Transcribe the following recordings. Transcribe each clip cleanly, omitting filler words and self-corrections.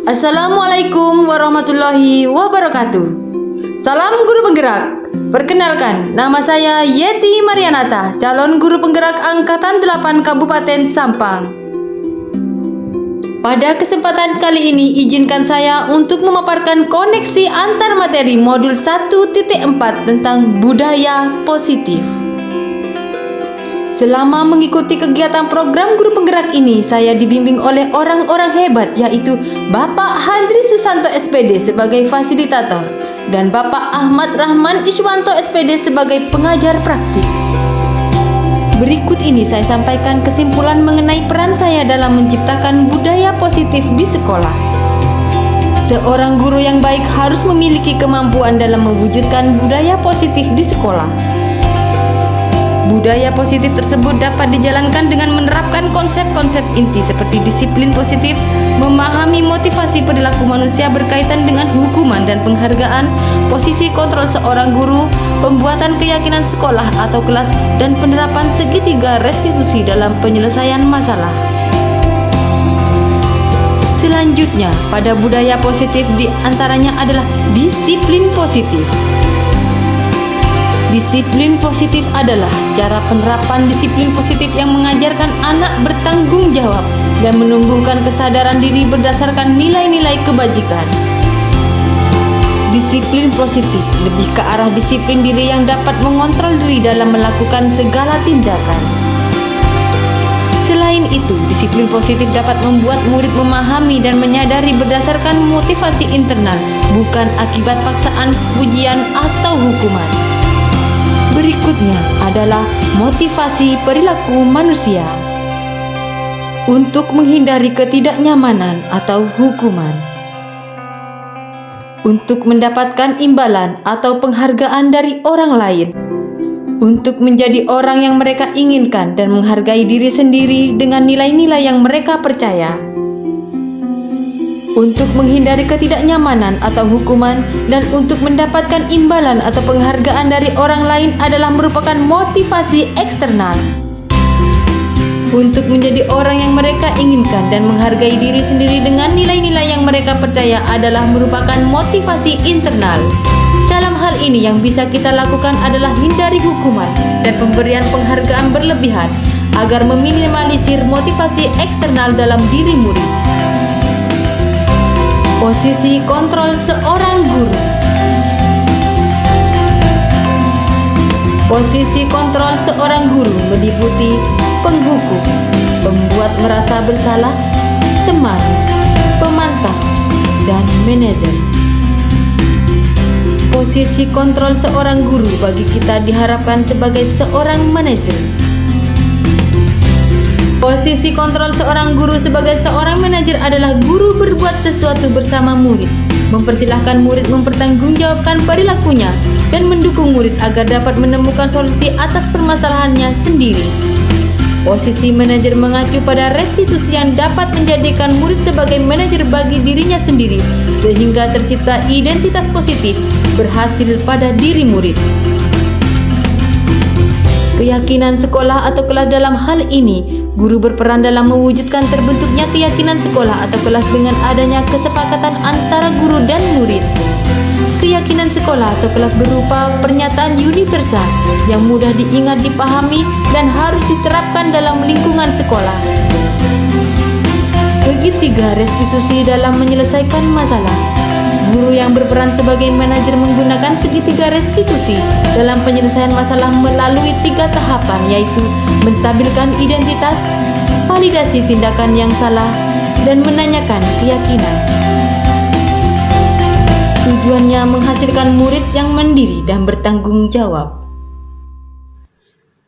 Assalamualaikum warahmatullahi wabarakatuh. Salam guru penggerak. Perkenalkan, nama saya Yeti Marianata, calon guru penggerak Angkatan 8 Kabupaten Sampang. Pada kesempatan kali ini, izinkan saya untuk memaparkan koneksi antar materi modul 1.4 tentang budaya positif. Selama mengikuti kegiatan program guru penggerak ini, saya dibimbing oleh orang-orang hebat, yaitu Bapak Handri Susanto SPD sebagai fasilitator dan Bapak Ahmad Rahman Iswanto SPD sebagai pengajar praktik. Berikut ini saya sampaikan kesimpulan mengenai peran saya dalam menciptakan budaya positif di sekolah. Seorang guru yang baik harus memiliki kemampuan dalam mewujudkan budaya positif di sekolah. Budaya positif tersebut dapat dijalankan dengan menerapkan konsep-konsep inti seperti disiplin positif, memahami motivasi perilaku manusia berkaitan dengan hukuman dan penghargaan, posisi kontrol seorang guru, pembuatan keyakinan sekolah atau kelas, dan penerapan segitiga restitusi dalam penyelesaian masalah. Selanjutnya, pada budaya positif di antaranya adalah disiplin positif. Disiplin positif adalah cara penerapan disiplin positif yang mengajarkan anak bertanggung jawab dan menumbuhkan kesadaran diri berdasarkan nilai-nilai kebajikan. Disiplin positif lebih ke arah disiplin diri yang dapat mengontrol diri dalam melakukan segala tindakan. Selain itu, disiplin positif dapat membuat murid memahami dan menyadari berdasarkan motivasi internal, bukan akibat paksaan, ujian, atau hukuman. Berikutnya adalah motivasi perilaku manusia. Untuk menghindari ketidaknyamanan atau hukuman. Untuk mendapatkan imbalan atau penghargaan dari orang lain. Untuk menjadi orang yang mereka inginkan dan menghargai diri sendiri dengan nilai-nilai yang mereka percaya. Untuk menghindari ketidaknyamanan atau hukuman dan untuk mendapatkan imbalan atau penghargaan dari orang lain adalah merupakan motivasi eksternal. Untuk menjadi orang yang mereka inginkan dan menghargai diri sendiri dengan nilai-nilai yang mereka percaya adalah merupakan motivasi internal. Dalam hal ini yang bisa kita lakukan adalah hindari hukuman dan pemberian penghargaan berlebihan agar meminimalisir motivasi eksternal dalam diri murid. Posisi kontrol seorang guru. Posisi kontrol seorang guru meliputi penghukum, pembuat merasa bersalah, teman, pemantau, dan manajer. Posisi kontrol seorang guru bagi kita diharapkan sebagai seorang manajer. Posisi kontrol seorang guru sebagai seorang manajer adalah guru berbuat sesuatu bersama murid, mempersilahkan murid mempertanggungjawabkan perilakunya, dan mendukung murid agar dapat menemukan solusi atas permasalahannya sendiri. Posisi manajer mengacu pada restitusi yang dapat menjadikan murid sebagai manajer bagi dirinya sendiri, sehingga tercipta identitas positif berhasil pada diri murid. Keyakinan sekolah atau kelas dalam hal ini, guru berperan dalam mewujudkan terbentuknya keyakinan sekolah atau kelas dengan adanya kesepakatan antara guru dan murid. Keyakinan sekolah atau kelas berupa pernyataan universal yang mudah diingat, dipahami, dan harus diterapkan dalam lingkungan sekolah. Segitiga restitusi dalam menyelesaikan masalah. Guru yang berperan sebagai manajer menggunakan segitiga restitusi dalam penyelesaian masalah melalui 3 tahapan, yaitu menstabilkan identitas, validasi tindakan yang salah, dan menanyakan keyakinan. Tujuannya menghasilkan murid yang mandiri dan bertanggung jawab.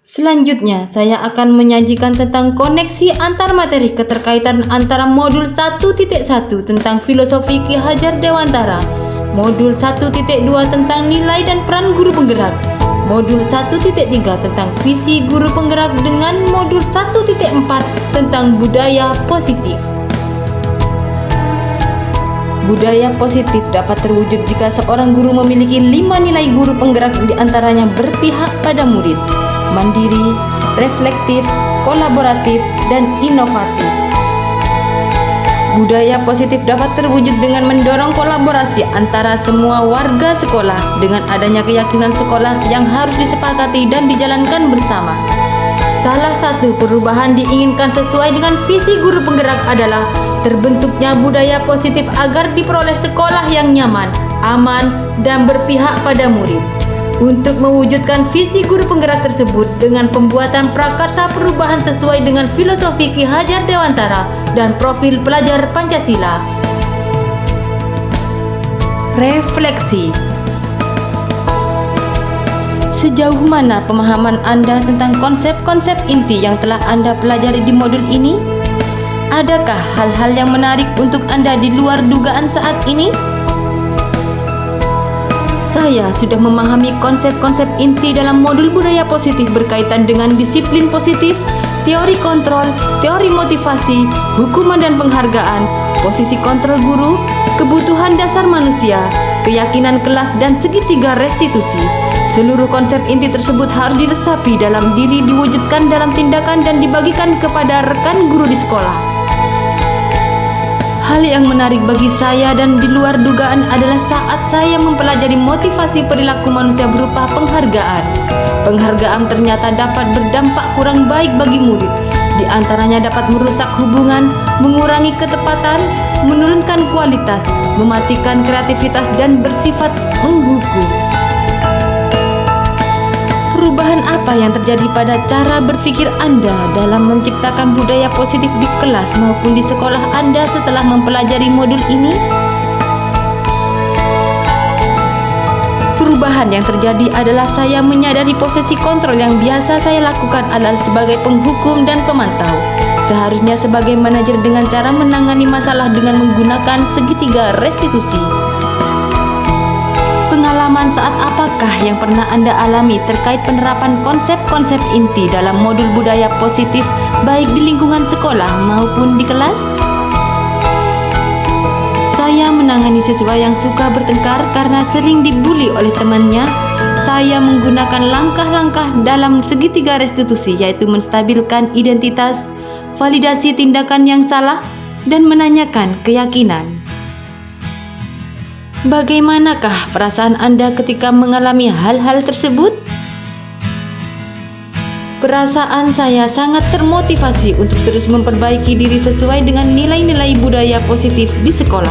Selanjutnya, saya akan menyajikan tentang koneksi antar materi keterkaitan antara modul 1.1 tentang filosofi Ki Hajar Dewantara, modul 1.2 tentang nilai dan peran guru penggerak, modul 1.3 tentang visi guru penggerak dengan modul 1.4 tentang budaya positif. Budaya positif dapat terwujud jika seorang guru memiliki 5 nilai guru penggerak, diantaranya berpihak pada murid, mandiri, reflektif, kolaboratif, dan inovatif. Budaya positif dapat terwujud dengan mendorong kolaborasi antara semua warga sekolah dengan adanya keyakinan sekolah yang harus disepakati dan dijalankan bersama. Salah satu perubahan diinginkan sesuai dengan visi guru penggerak adalah terbentuknya budaya positif agar diperoleh sekolah yang nyaman, aman, dan berpihak pada murid. Untuk mewujudkan visi guru penggerak tersebut dengan pembuatan prakarsa perubahan sesuai dengan filosofi Ki Hajar Dewantara dan profil pelajar Pancasila. Refleksi. Sejauh mana pemahaman Anda tentang konsep-konsep inti yang telah Anda pelajari di modul ini? Adakah hal-hal yang menarik untuk Anda di luar dugaan saat ini? Saya sudah memahami konsep-konsep inti dalam modul budaya positif berkaitan dengan disiplin positif, teori kontrol, teori motivasi, hukuman dan penghargaan, posisi kontrol guru, kebutuhan dasar manusia, keyakinan kelas, dan segitiga restitusi. Seluruh konsep inti tersebut harus diresapi dalam diri, diwujudkan dalam tindakan, dan dibagikan kepada rekan guru di sekolah. Hal yang menarik bagi saya dan di luar dugaan adalah saat saya mempelajari motivasi perilaku manusia berupa penghargaan. Penghargaan ternyata dapat berdampak kurang baik bagi murid. Di antaranya dapat merusak hubungan, mengurangi ketepatan, menurunkan kualitas, mematikan kreativitas, dan bersifat menghukum. Perubahan apa yang terjadi pada cara berpikir Anda dalam menciptakan budaya positif di kelas maupun di sekolah Anda setelah mempelajari modul ini? Perubahan yang terjadi adalah saya menyadari posisi kontrol yang biasa saya lakukan adalah sebagai penghukum dan pemantau. Seharusnya sebagai manajer dengan cara menangani masalah dengan menggunakan segitiga restitusi. Pengalaman saat apakah yang pernah Anda alami terkait penerapan konsep-konsep inti dalam modul budaya positif baik di lingkungan sekolah maupun di kelas? Saya menangani siswa yang suka bertengkar karena sering dibuli oleh temannya. Saya menggunakan langkah-langkah dalam segitiga restitusi, yaitu menstabilkan identitas, validasi tindakan yang salah, dan menanyakan keyakinan. Bagaimanakah perasaan Anda ketika mengalami hal-hal tersebut? Perasaan saya sangat termotivasi untuk terus memperbaiki diri sesuai dengan nilai-nilai budaya positif di sekolah.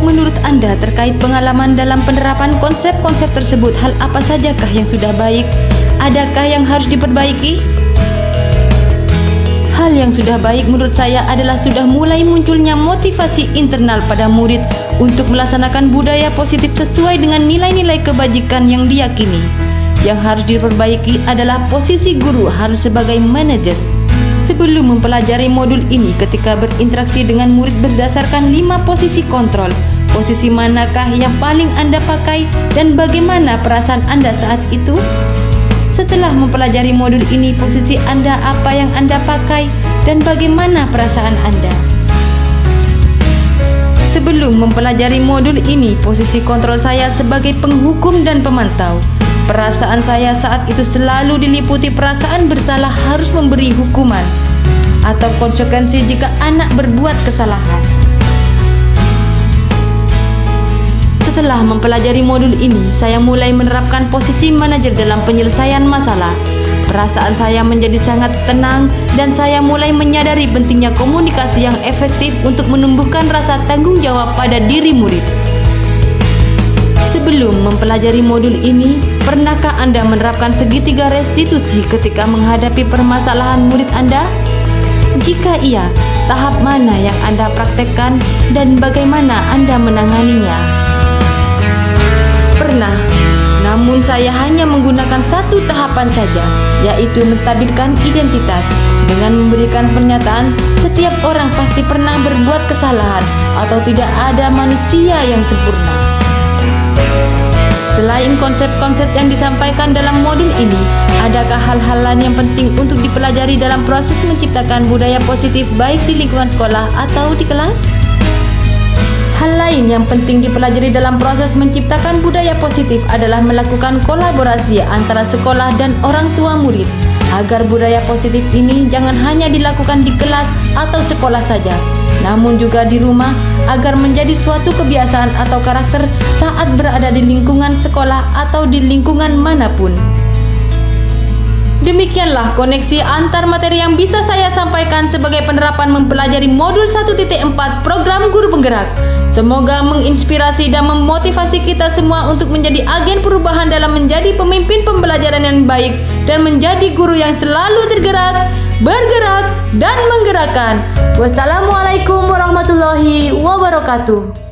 Menurut Anda terkait pengalaman dalam penerapan konsep-konsep tersebut, hal apa sajakah yang sudah baik? Adakah yang harus diperbaiki? Hal yang sudah baik menurut saya adalah sudah mulai munculnya motivasi internal pada murid untuk melaksanakan budaya positif sesuai dengan nilai-nilai kebajikan yang diyakini. Yang harus diperbaiki adalah posisi guru harus sebagai manajer. Sebelum mempelajari modul ini, ketika berinteraksi dengan murid berdasarkan 5 posisi kontrol, posisi manakah yang paling Anda pakai dan bagaimana perasaan Anda saat itu? Setelah mempelajari modul ini, posisi Anda apa yang Anda pakai dan bagaimana perasaan Anda? Sebelum mempelajari modul ini, posisi kontrol saya sebagai penghukum dan pemantau. Perasaan saya saat itu selalu diliputi perasaan bersalah harus memberi hukuman atau konsekuensi jika anak berbuat kesalahan. Setelah mempelajari modul ini, saya mulai menerapkan posisi manajer dalam penyelesaian masalah. Perasaan saya menjadi sangat tenang dan saya mulai menyadari pentingnya komunikasi yang efektif untuk menumbuhkan rasa tanggung jawab pada diri murid. Sebelum mempelajari modul ini, pernahkah Anda menerapkan segitiga restitusi ketika menghadapi permasalahan murid Anda? Jika iya, tahap mana yang Anda praktekkan dan bagaimana Anda menanganinya? Pernah, namun saya hanya menggunakan satu tahapan saja, yaitu menstabilkan identitas dengan memberikan pernyataan setiap orang pasti pernah berbuat kesalahan atau tidak ada manusia yang sempurna. Selain konsep-konsep yang disampaikan dalam modul ini, adakah hal-hal lain yang penting untuk dipelajari dalam proses menciptakan budaya positif baik di lingkungan sekolah atau di kelas? Hal lain yang penting dipelajari dalam proses menciptakan budaya positif adalah melakukan kolaborasi antara sekolah dan orang tua murid, agar budaya positif ini jangan hanya dilakukan di kelas atau sekolah saja, namun juga di rumah agar menjadi suatu kebiasaan atau karakter saat berada di lingkungan sekolah atau di lingkungan manapun. Demikianlah koneksi antar materi yang bisa saya sampaikan sebagai penerapan mempelajari modul 1.4 program Guru Penggerak. Semoga menginspirasi dan memotivasi kita semua untuk menjadi agen perubahan dalam menjadi pemimpin pembelajaran yang baik dan menjadi guru yang selalu tergerak, bergerak, dan menggerakkan. Wassalamualaikum warahmatullahi wabarakatuh.